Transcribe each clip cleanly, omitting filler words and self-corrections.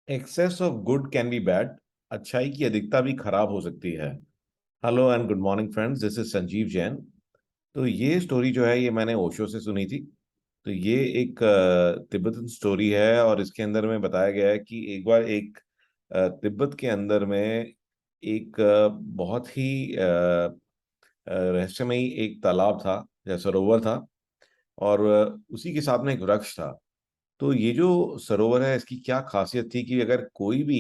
Access of good can be bad. अच्छाई की अधिकता भी खराब हो सकती है। Hello and good morning friends, this is Sanjeev Jain. तो ये स्टोरी जो है ये मैंने ओशो से सुनी थी। तो ये एक तिब्बतन स्टोरी है और इसके अंदर में बताया गया है कि एक बार एक तिब्बत के अंदर में एक बहुत ही रहस्यमयी एक तालाब था या सरोवर था। और उसी के साथ में एक वृक्ष था। तो ये जो सरोवर है इसकी क्या खासियत थी कि अगर कोई भी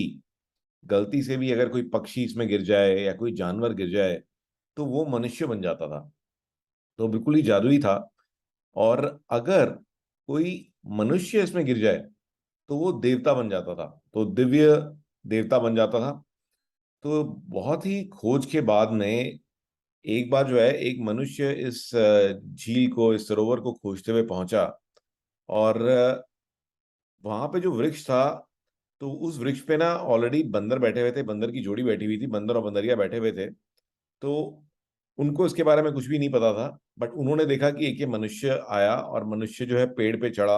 गलती से भी अगर कोई पक्षी इसमें गिर जाए या कोई जानवर गिर जाए तो वो मनुष्य बन जाता था। तो बिल्कुल ही जादुई था। और अगर कोई मनुष्य इसमें गिर जाए तो वो देवता बन जाता था, तो दिव्य देवता बन जाता था। तो बहुत ही खोज के बाद में एक बार जो है एक मनुष्य इस झील को, इस सरोवर को खोजते हुए पहुंचा। और वहां पे जो वृक्ष था, तो उस वृक्ष पे ना ऑलरेडी बंदर बैठे हुए थे, बंदर की जोड़ी बैठी हुई थी, बंदर और बंदरिया बैठे हुए थे। तो उनको इसके बारे में कुछ भी नहीं पता था। बट उन्होंने देखा कि एक ये मनुष्य आया और मनुष्य जो है पेड़ पे चढ़ा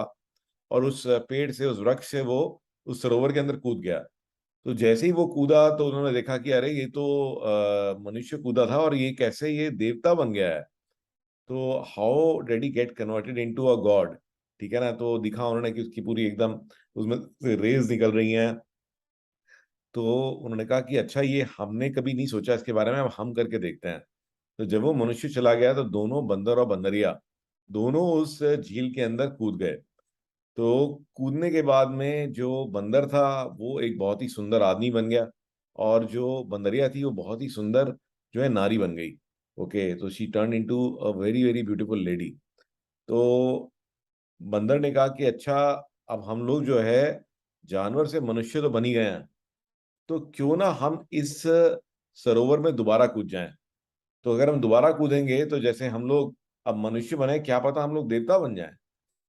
और उस पेड़ से, उस वृक्ष से वो उस सरोवर के अंदर कूद गया। तो जैसे ही वो कूदा तो उन्होंने देखा कि अरे ये तो मनुष्य कूदा था और ये कैसे ये देवता बन गया है। तो how did he get converted into a God. ठीक है ना। तो दिखा उन्होंने कि उसकी पूरी एकदम उसमें से रेज निकल रही हैं। तो उन्होंने कहा कि अच्छा, ये हमने कभी नहीं सोचा इसके बारे में, अब हम करके देखते हैं। तो जब वो मनुष्य चला गया तो दोनों बंदर और बंदरिया दोनों उस झील के अंदर कूद गए। तो कूदने के बाद में जो बंदर था वो एक बहुत ही सुंदर आदमी बन गया। और जो बंदरिया थी वो बहुत ही सुंदर जो है नारी बन गई। ओके, तो she turn into a very very beautiful lady. तो बंदर ने कहा कि अच्छा, अब हम लोग जो है जानवर से मनुष्य तो बन ही गए हैं, तो क्यों ना हम इस सरोवर में दोबारा कूद जाएं। तो अगर हम दोबारा कूदेंगे तो जैसे हम लोग अब मनुष्य बने, क्या पता हम लोग देवता बन जाएं।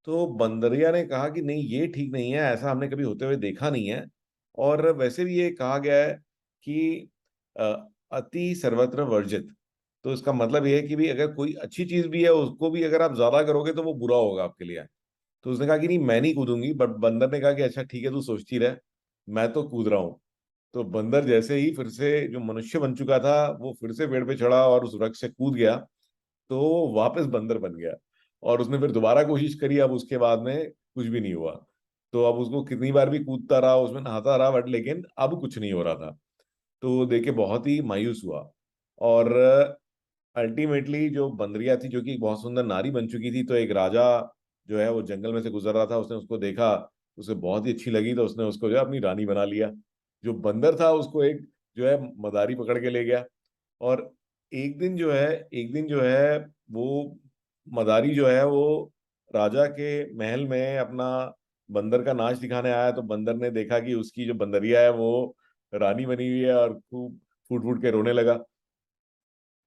तो बंदरिया ने कहा कि नहीं, ये ठीक नहीं है, ऐसा हमने कभी होते हुए देखा नहीं है। और वैसे भी ये कहा गया है कि अति सर्वत्र वर्जित। तो इसका मतलब ये है कि भी अगर कोई अच्छी चीज भी है उसको भी अगर आप ज्यादा करोगे तो वो बुरा होगा आपके लिए। तो उसने कहा कि नहीं, मैं नहीं कूदूंगी। बट बंदर ने कहा कि अच्छा ठीक है, तू सोचती रह, मैं तो कूद रहा हूँ। तो बंदर जैसे ही फिर से जो मनुष्य बन चुका था वो फिर से पेड़ पे चढ़ा और उस वृक्ष से कूद गया। तो वो वापस बंदर बन गया। और उसने फिर दोबारा कोशिश करी, अब उसके बाद में कुछ भी नहीं हुआ। तो अब उसको कितनी बार भी कूदता रहा, उसमें नहाता रहा, बट लेकिन अब कुछ नहीं हो रहा था। तो देख के बहुत ही मायूस हुआ। और अल्टीमेटली जो बंदरिया थी, जो कि एक बहुत सुंदर नारी बन चुकी थी, तो एक राजा जो है वो जंगल में से गुजर रहा था, उसने उसको देखा, उसे बहुत ही अच्छी लगी, तो उसने उसको जो है अपनी रानी बना लिया। जो बंदर था उसको एक जो है मदारी पकड़ के ले गया। और एक दिन जो है वो मदारी जो है वो राजा के महल में अपना बंदर का नाच दिखाने आया। तो बंदर ने देखा कि उसकी जो बंदरिया है वो रानी बनी हुई है और खूब फूट फूट के रोने लगा।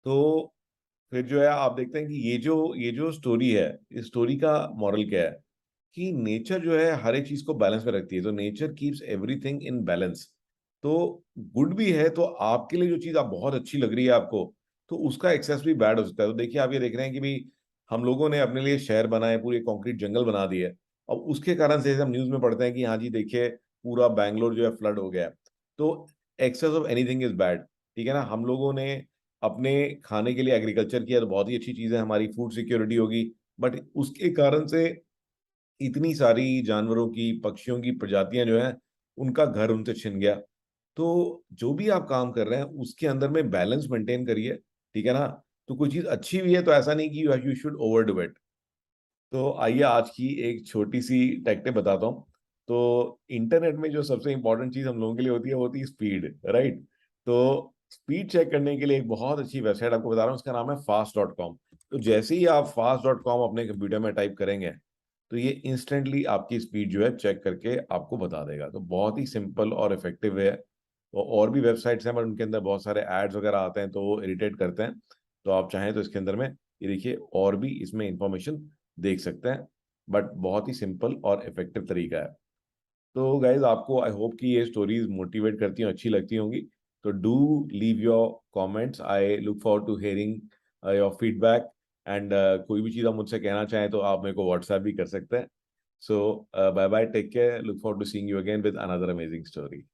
तो फिर जो है आप देखते हैं कि ये जो स्टोरी है, इस स्टोरी का मॉरल क्या है कि नेचर जो है हर एक चीज को बैलेंस में रखती है। तो nature keeps everything in balance. तो गुड भी है तो आपके लिए जो चीज आप बहुत अच्छी लग रही है आपको, तो उसका एक्सेस भी बैड हो सकता है। तो देखिए, आप ये देख रहे हैं कि भाई हम लोगों ने अपने लिए शहर बनाए, पूरे कंक्रीट जंगल बना दिए। और उसके कारण से हम न्यूज में पढ़ते हैं कि हाँ जी देखिए, पूरा बैंगलोर जो है फ्लड हो गया है। तो excess of anything is bad. ठीक है ना। हम लोगों ने अपने खाने के लिए एग्रीकल्चर किया तो बहुत ही अच्छी चीज है, हमारी फूड सिक्योरिटी होगी। बट उसके कारण से इतनी सारी जानवरों की, पक्षियों की प्रजातियां जो है उनका घर उनसे छिन गया। तो जो भी आप काम कर रहे हैं उसके अंदर में बैलेंस मेंटेन करिए। ठीक है ना। तो कोई चीज अच्छी भी है तो ऐसा नहीं कि you should over do it. तो आइए आज की एक छोटी सी टेक्निक बताता हूँ। तो इंटरनेट में जो सबसे इंपॉर्टेंट चीज हम लोगों के लिए होती है वो होती है स्पीड, राइट। तो स्पीड चेक करने के लिए एक बहुत अच्छी वेबसाइट आपको बता रहा हूँ, उसका नाम है fast.com। तो जैसे ही आप fast.com अपने कंप्यूटर में टाइप करेंगे तो ये इंस्टेंटली आपकी स्पीड जो है चेक करके आपको बता देगा। तो बहुत ही सिंपल और इफेक्टिव है। और भी वेबसाइट्स हैं बट उनके अंदर बहुत सारे एड्स वगैरह आते हैं तो वो इरिटेट करते हैं। तो आप चाहें तो इसके अंदर में ये देखिए और भी इसमें इंफॉर्मेशन देख सकते हैं। बट बहुत ही सिंपल और इफेक्टिव तरीका है। तो गाइज आपको आई होप कि ये स्टोरीज मोटिवेट करती हैं, अच्छी लगती होंगी। तो do leave your comments, I look forward to hearing your feedback. And कोई भी चीज़ आप मुझसे कहना चाहें तो आप मेरे को व्हाट्सएप भी कर सकते हैं। So bye bye, take care. Look forward to seeing you again with another amazing story.